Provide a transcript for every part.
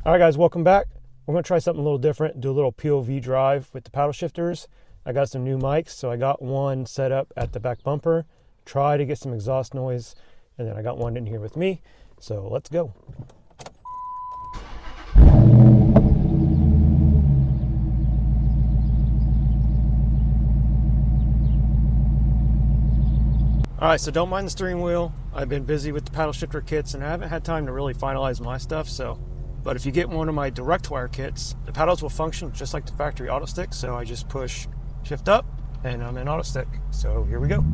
All right, guys, welcome back. We're going to try something a little different, do a little POV drive with the paddle shifters. I got some new mics, so I got one set up at the back bumper, try to get some exhaust noise, and then I got one in here with me. So let's go. All right, so don't mind the steering wheel. I've been busy with the paddle shifter kits and I haven't had time to really finalize my stuff. But if you get one of my direct wire kits, the paddles will function just like the factory auto stick. So I just push shift up and I'm in auto stick. So here we go.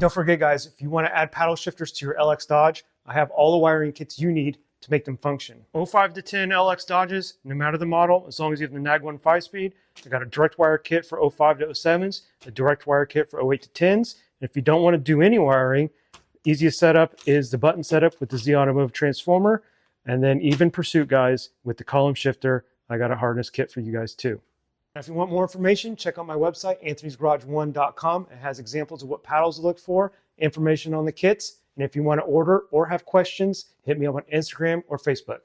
Don't forget, guys, if you want to add paddle shifters to your LX Dodge, I have all the wiring kits you need to make them function. 05 to 10 LX Dodges, no matter the model, as long as you have the NAG 1 5-speed. I got a direct wire kit for 05 to 07s, a direct wire kit for 08 to 10s. And if you don't want to do any wiring, easiest setup is the button setup with the Z Automotive transformer. And then even Pursuit, guys, with the column shifter, I got a harness kit for you guys too. If you want more information, check out my website, anthonysgarage1.com. It has examples of what paddles to look for, information on the kits. And if you want to order or have questions, hit me up on Instagram or Facebook.